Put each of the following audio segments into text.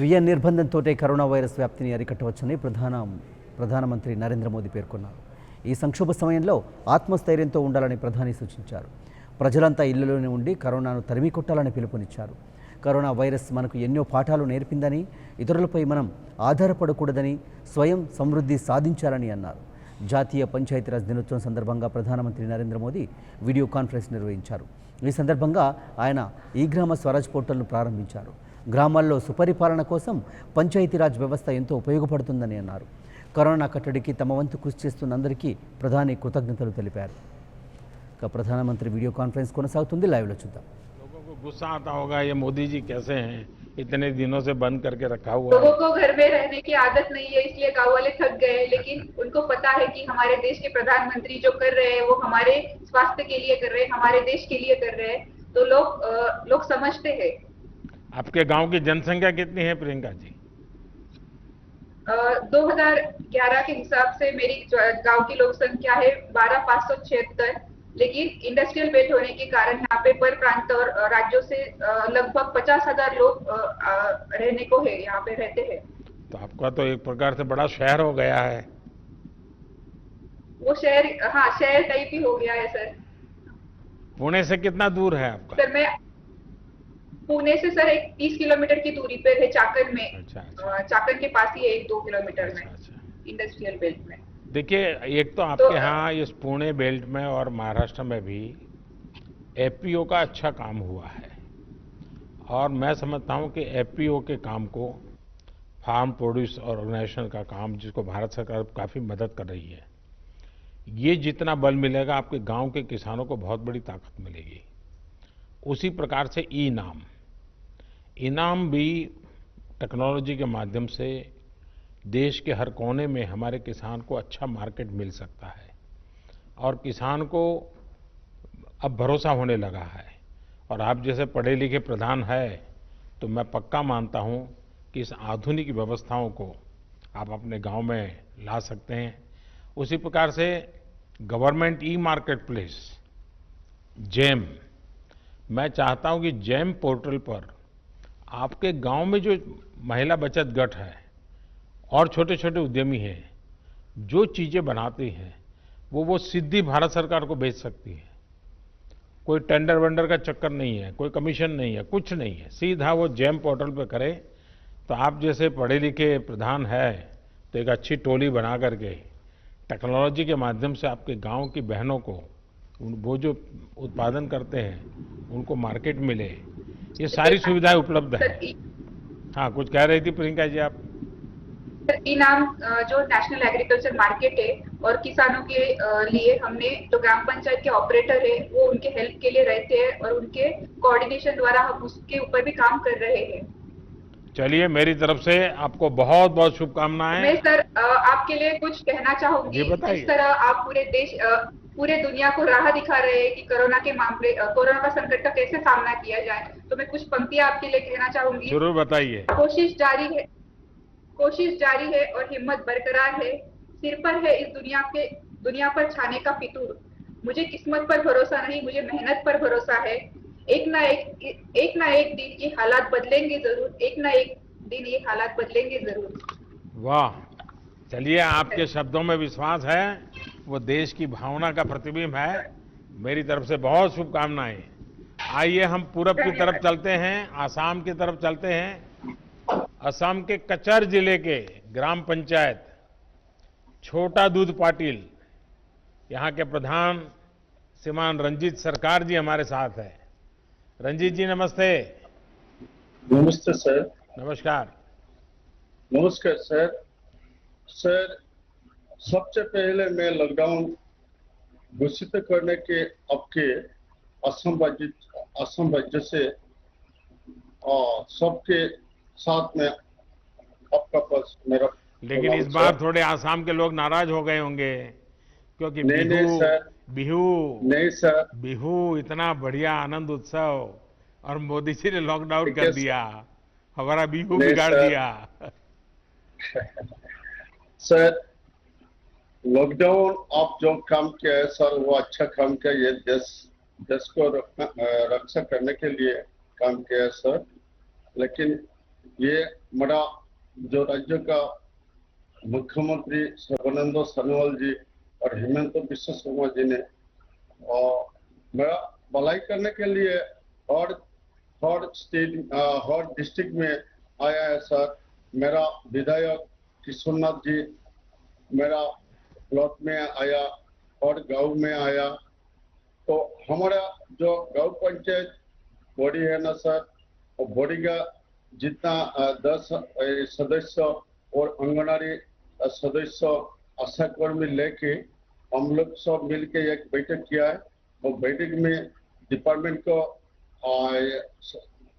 స్వీయ నిర్బంధంతోటే corona virus వ్యాప్తిని అరికట్టవచ్చని ప్రధానమంత్రి నరేంద్ర మోదీ పేర్కొన్నారు. ఈ సంక్షోభ సమయంలో ఆత్మస్థైర్యంతో ఉండాలని ప్రధాని సూచించారు. ప్రజలంతా ఇళ్లలోనే ఉండి కరోనాను తరిమి కొట్టాలని పిలుపునిచ్చారు. కరోనా వైరస్ మనకు ఎన్నో పాఠాలు నేర్పిందని, ఇతరులపై మనం ఆధారపడకూడదని, స్వయం సమృద్ధి సాధించాలని అన్నారు. జాతీయ పంచాయతీరాజ్ దినోత్సవం సందర్భంగా ప్రధానమంత్రి నరేంద్ర మోదీ వీడియో కాన్ఫరెన్స్ నిర్వహించారు. ఈ సందర్భంగా ఆయన ఈ గ్రామ స్వరాజ్ పోర్టల్ను ప్రారంభించారు. గ్రామాల్లో సుపరిపాలన కోసం పంచాయతీరాజ్ వ్యవస్థ ఎంతో ఉపయోగపడుతుందని అన్నారు. కరోనా కట్టడికి తమ వంతు కృషి చేస్తున్న అందరికీ ప్రధాని కృతజ్ఞతలు తెలిపారు. ప్రధానమంత్రి వీడియో కాన్ఫరెన్స్ కొనసాగుతుంది. లైవ్లో చూద్దాం. लोगों को गुस्सा आता होगा, ये मोदी जी कैसे हैं, इतने दिनों से बंद करके रखा हुआ है। लोगों को घर में रहने की आदत नहीं है, इसलिए गांव वाले थक गए, लेकिन उनको पता है कि हमारे देश के प्रधानमंत्री जो कर रहे हैं वो हमारे स्वास्थ्य के लिए कर रहे हैं, हमारे देश के लिए कर रहे हैं, तो लोग समझते हैं। आपके गांव की जनसंख्या कितनी है प्रियंका जी? 2011 के हिसाब से मेरी गांव की लोक संख्या है 12,576, लेकिन इंडस्ट्रियल बेल्ट होने के कारण यहाँ पे पर प्रांत और राज्यों से लगभग 50,000 लोग रहने को है, यहाँ पे रहते हैं। तो आपका तो एक प्रकार से बड़ा शहर हो गया है। वो शहर, हाँ, शहर टाइप ही हो गया है सर। पुणे से कितना दूर है आपका? सर मैं पुणे से सर एक 30 किलोमीटर की दूरी पे है, चाकन में। अच्छा। चाकन के पास ही है, 1-2 किलोमीटर में, अच्छा। इंडस्ट्रियल बेल्ट में। देखिए, एक तो आपके यहाँ इस पुणे बेल्ट में और महाराष्ट्र में भी एफपीओ का अच्छा काम हुआ है, और मैं समझता हूँ कि एफपीओ के काम को, फार्म प्रोड्यूस ऑर्गेनाइजेशन का काम, जिसको भारत सरकार काफ़ी मदद कर रही है, ये जितना बल मिलेगा आपके गांव के किसानों को बहुत बड़ी ताकत मिलेगी। उसी प्रकार से इनाम भी टेक्नोलॉजी के माध्यम से देश के हर कोने में हमारे किसान को अच्छा मार्केट मिल सकता है, और किसान को अब भरोसा होने लगा है। और आप जैसे पढ़े लिखे प्रधान है, तो मैं पक्का मानता हूं कि इस आधुनिक व्यवस्थाओं को आप अपने गांव में ला सकते हैं। उसी प्रकार से government e market place GeM, मैं चाहता हूं कि जेम पोर्टल पर आपके गांव में जो महिला बचत गट है और छोटे छोटे उद्यमी हैं, जो चीज़ें बनाती हैं वो सीधी भारत सरकार को बेच सकती है। कोई टेंडर वेंडर का चक्कर नहीं है, कोई कमीशन नहीं है, कुछ नहीं है, सीधा वो जेम पोर्टल पे करे। तो आप जैसे पढ़े लिखे प्रधान है, तो एक अच्छी टोली बना करके टेक्नोलॉजी के माध्यम से आपके गांव की बहनों को वो जो उत्पादन करते हैं उनको मार्केट मिले, ये सारी सुविधाएं उपलब्ध है। हाँ, कुछ कह रही थी प्रियंका जी आप? इनाम जो नेशनल एग्रीकल्चर मार्केट है और किसानों के लिए हमने जो ग्राम पंचायत के ऑपरेटर है वो उनके हेल्प के लिए रहते हैं, और उनके कोऑर्डिनेशन द्वारा हम उसके ऊपर भी काम कर रहे हैं। चलिए, मेरी तरफ से आपको बहुत बहुत शुभकामनाएं। मैं सर आपके लिए कुछ कहना चाहूंगी। इस तरह आप पूरे दुनिया को राह दिखा रहे हैं कि कोरोना के मामले, कोरोना का संकट का कैसे सामना किया जाए, तो मैं कुछ पंक्तियां आपके लिए कहना चाहूंगी। जरूर बताइए। कोशिश जारी है और हिम्मत बरकरार है। सिर पर है इस दुनिया पर छाने का फितूर। मुझे किस्मत पर भरोसा नहीं, मुझे मेहनत पर भरोसा है। एक ना एक दिन ये हालात बदलेंगे जरूर, एक ना एक दिन ये हालात बदलेंगे जरूर। वाह, चलिए, आपके शब्दों में विश्वास है, वो देश की भावना का प्रतिबिंब है। मेरी तरफ से बहुत शुभकामनाएं। आइए हम पूरब की तरफ चलते हैं, आसाम की तरफ चलते हैं। असम के कचर जिले के ग्राम पंचायत छोटा दूध पाटिल, यहाँ के प्रधान श्रीमान रंजीत सरकार जी हमारे साथ है। रंजीत जी नमस्ते। नमस्ते सर। नमस्कार। नमस्कार सर। सर, सबसे पहले मैं लॉकडाउन घोषित करने के आपके असम राज्य से सबके साथ में आपका पास मेरा, लेकिन इस बार थोड़े आसाम के लोग नाराज हो गए होंगे, क्योंकि नहीं सर, बिहू इतना बढ़िया आनंद उत्सव, और मोदी जी ने लॉकडाउन कर दिया, हमारा बिहू बिगाड़ दिया। सर, लॉकडाउन आप जो काम किया है सर, वो अच्छा काम किया। ये देश को रक्षा करने के लिए काम किया है सर, लेकिन ये मेरा जो राज्य का मुख्यमंत्री सर्बानंद सोनोवाल जी और हेमंत बिश्व शर्मा जी ने और मेरा भलाई करने के लिए हर हर स्टेट हर डिस्ट्रिक्ट में आया है सर। मेरा विधायक किशोरनाथ जी मेरा ब्लॉक में आया और गांव में आया। तो हमारा जो गांव पंचायत बॉडी है ना सर, और बॉडी का जितना 10 सदस्य और आंगनबाड़ी सदस्य आशा कर्मी लेके हम लोग सब मिलके एक बैठक किया है। और बैठक में डिपार्टमेंट को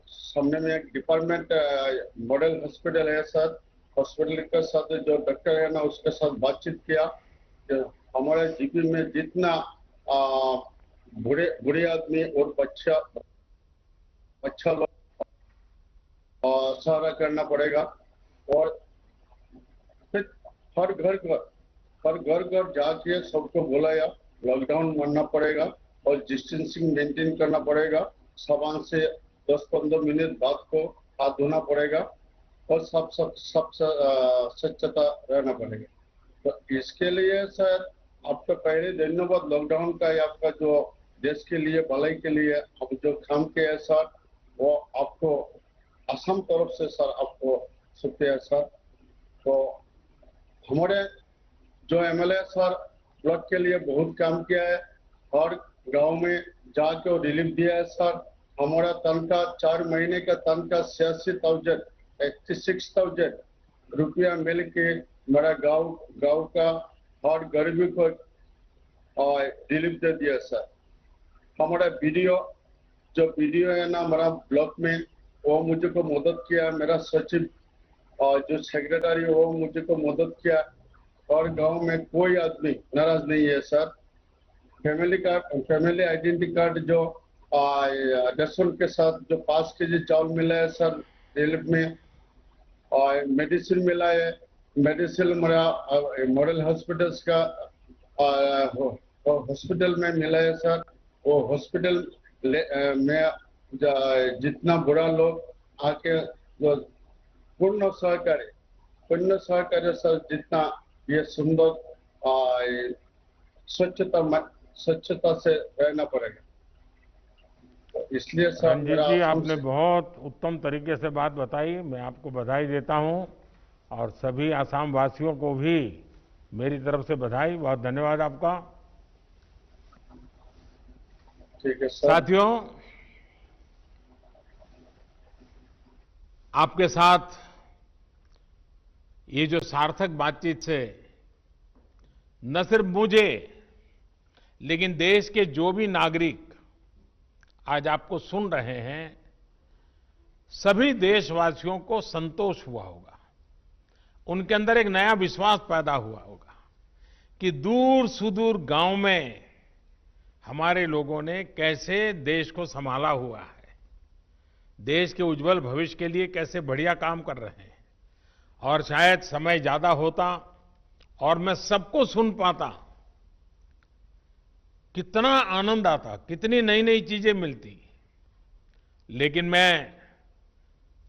सामने में एक डिपार्टमेंट मॉडल हॉस्पिटल है सर, हॉस्पिटल के साथ जो डॉक्टर है ना उसके साथ बातचीत किया। हमारे जीपी में जितना बूढ़े आदमी और बच्चा लोग सहारा करना पड़ेगा। और फिर हर घर जाके सबको बुलाया, लॉकडाउन मानना पड़ेगा और डिस्टेंसिंग मेंटेन करना पड़ेगा। साबुन से 10-15 मिनट बाद को हाथ धोना पड़ेगा और सब स्वच्छता रहना पड़ेगा। तो इसके लिए सर आपका पहले धन्यवाद। लॉकडाउन का आपका जो देश के लिए भलाई के लिए हम जो काम किया है सर, वो आपको असम तरफ से सर आपको शुक्रिया सर। तो हमारे जो एमएलए सर ब्लॉक के लिए बहुत काम किया है और गांव में जाके रिलीफ दिया है सर। हमारा तनख्वाह 4 महीने का तनख्वाह 86,000 रुपया मिल के मेरा गांव का हर गरीबी को रिलीफ दे दिया सर। हमारा वीडियो है ना हमारा ब्लॉक में, वो मुझे को मदद किया। मेरा सचिव और जो सेक्रेटरी वो मुझे को मदद किया। और गांव में कोई आदमी नाराज नहीं है सर। फैमिली आइडेंटिटी कार्ड जो रेशन के साथ जो 5 केजी चावल मिला है सर रिलीफ में, और मेडिसिन मिला है। मेडिसिन मेरा मॉडल हॉस्पिटल्स का हॉस्पिटल में मिला है सर। वो हॉस्पिटल में जितना बुरा लोग आके जो पूर्ण सहकार्य सर, जितना ये सुंदर स्वच्छता से रहना पड़ेगा। तो इसलिए सर रंजीत जी, आपने बहुत उत्तम तरीके से बात बताई। मैं आपको बधाई देता हूं और सभी आसाम वासियों को भी मेरी तरफ से बधाई। बहुत धन्यवाद आपका। ठीक है सर। साथियों, आपके साथ ये जो सार्थक बातचीत से न सिर्फ मुझे लेकिन देश के जो भी नागरिक आज आपको सुन रहे हैं, सभी देशवासियों को संतोष हुआ होगा। उनके अंदर एक नया विश्वास पैदा हुआ होगा कि दूर सुदूर गांव में हमारे लोगों ने कैसे देश को संभाला हुआ है, देश के उज्जवल भविष्य के लिए कैसे बढ़िया काम कर रहे हैं। और शायद समय ज्यादा होता और मैं सबको सुन पाता, कितना आनंद आता, कितनी नई नई चीजें मिलती। लेकिन मैं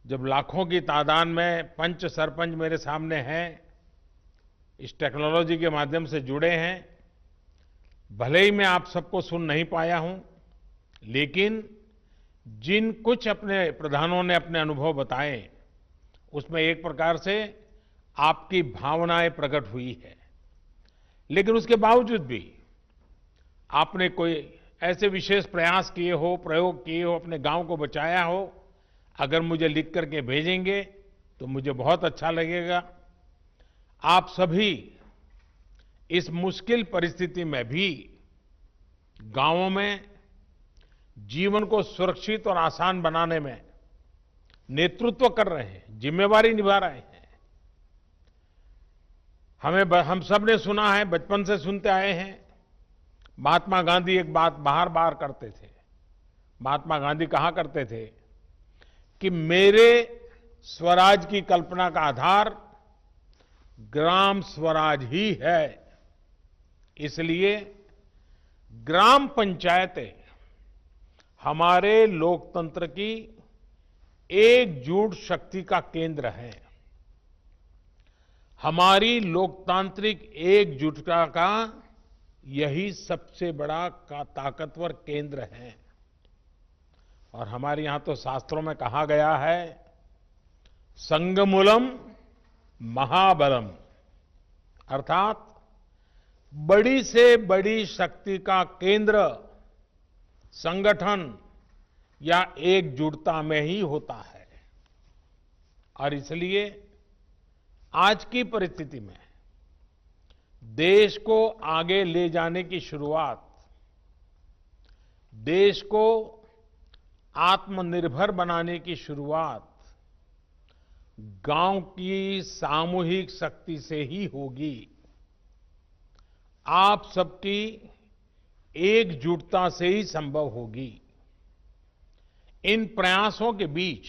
जब लाखों की तादाद में पंच सरपंच मेरे सामने हैं, इस टेक्नोलॉजी के माध्यम से जुड़े हैं, भले ही मैं आप सबको सुन नहीं पाया हूं, लेकिन जिन कुछ अपने प्रधानों ने अपने अनुभव बताए, उसमें एक प्रकार से आपकी भावनाएं प्रकट हुई है। लेकिन उसके बावजूद भी आपने कोई ऐसे विशेष प्रयास किए हो, प्रयोग किए हो, अपने गांव को बचाया हो, अगर मुझे लिख करके भेजेंगे तो मुझे बहुत अच्छा लगेगा। आप सभी इस मुश्किल परिस्थिति में भी गांवों में जीवन को सुरक्षित और आसान बनाने में नेतृत्व कर रहे हैं, जिम्मेवारी निभा रहे हैं। हम सब ने सुना है, बचपन से सुनते आए हैं, महात्मा गांधी एक बात बार बार करते थे। महात्मा गांधी कहा करते थे कि मेरे स्वराज की कल्पना का आधार ग्राम स्वराज ही है। इसलिए ग्राम पंचायतें हमारे लोकतंत्र की एकजुट शक्ति का केंद्र है। हमारी लोकतांत्रिक एकजुटता का यही सबसे बड़ा ताकतवर केंद्र है। और हमारे यहां तो शास्त्रों में कहा गया है, संगमूलम महाबलम, अर्थात बड़ी से बड़ी शक्ति का केंद्र संगठन या एकजुटता में ही होता है। और इसलिए आज की परिस्थिति में देश को आगे ले जाने की शुरुआत, देश को आत्मनिर्भर बनाने की शुरुआत गांव की सामूहिक शक्ति से ही होगी। आप सबकी एकजुटता से ही संभव होगी। इन प्रयासों के बीच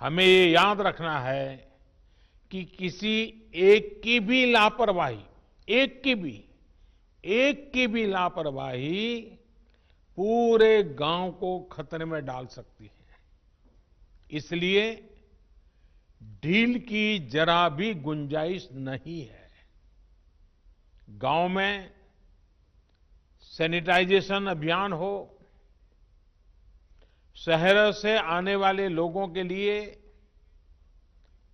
हमें ये याद रखना है कि किसी एक की भी लापरवाही, एक की भी लापरवाही पूरे गांव को खतरे में डाल सकती है। इसलिए ढील की जरा भी गुंजाइश नहीं है। गांव में सैनिटाइजेशन अभियान हो, शहरों से आने वाले लोगों के लिए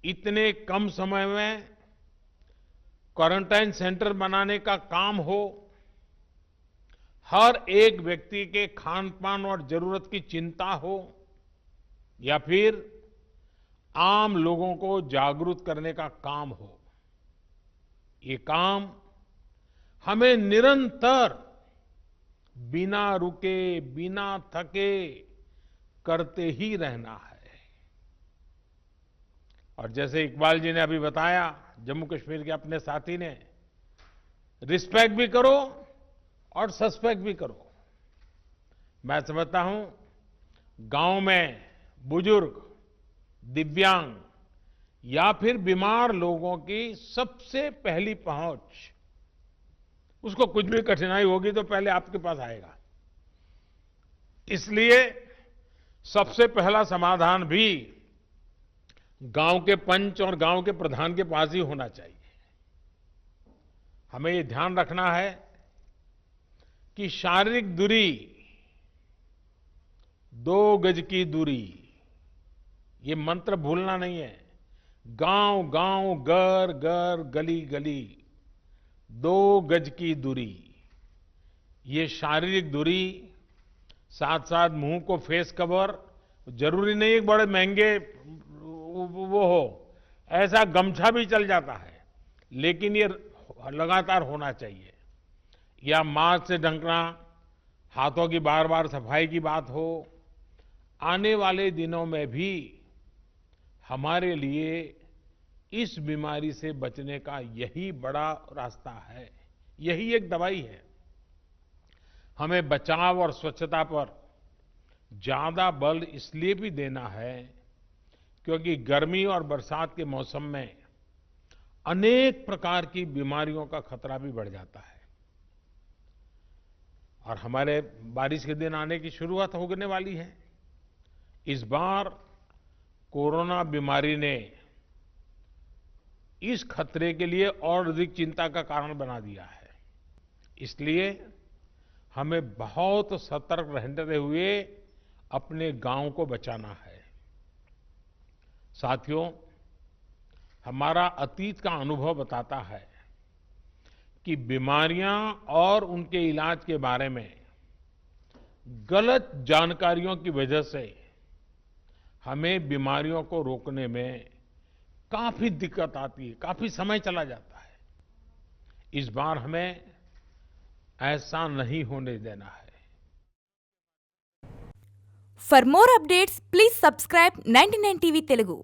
इतने कम समय में क्वारंटाइन सेंटर बनाने का काम हो, हर एक व्यक्ति के खान पान और जरूरत की चिंता हो, या फिर आम लोगों को जागरूक करने का काम हो, ये काम हमें निरंतर बिना रुके, बिना थके करते ही रहना है। और जैसे इकबाल जी ने अभी बताया, जम्मू कश्मीर के अपने साथी ने, रिस्पेक्ट भी करो और सस्पेक्ट भी करो। मैं समझता हूं गांव में बुजुर्ग, दिव्यांग या फिर बीमार लोगों की सबसे पहली पहुंच, उसको कुछ भी कठिनाई होगी तो पहले आपके पास आएगा। इसलिए सबसे पहला समाधान भी गांव के पंच और गांव के प्रधान के पास ही होना चाहिए। हमें ये ध्यान रखना है कि शारीरिक दूरी, 2 गज की दूरी, ये मंत्र भूलना नहीं है। गांव गांव, घर घर, गली गली, 2 गज की दूरी, ये शारीरिक दूरी, साथ साथ मुंह को फेस कवर, जरूरी नहीं है बड़े महंगे वो हो, ऐसा गमछा भी चल जाता है, लेकिन ये लगातार होना चाहिए। या मास्क से ढकना, हाथों की बार बार सफाई की बात हो। आने वाले दिनों में भी हमारे लिए इस बीमारी से बचने का यही बड़ा रास्ता है, यही एक दवाई है। हमें बचाव और स्वच्छता पर ज्यादा बल इसलिए भी देना है क्योंकि गर्मी और बरसात के मौसम में अनेक प्रकार की बीमारियों का खतरा भी बढ़ जाता है। और हमारे बारिश के दिन आने की शुरुआत होने वाली है। इस बार कोरोना बीमारी ने इस खतरे के लिए और अधिक चिंता का कारण बना दिया है। इसलिए हमें बहुत सतर्क रहते हुए अपने गांव को बचाना है। साथियों, हमारा अतीत का अनुभव बताता है कि बीमारियां और उनके इलाज के बारे में गलत जानकारियों की वजह से हमें बीमारियों को रोकने में काफी दिक्कत आती है, काफी समय चला जाता है। इस बार हमें ऐसा नहीं होने देना है। For more updates, please subscribe 99 TV Telugu.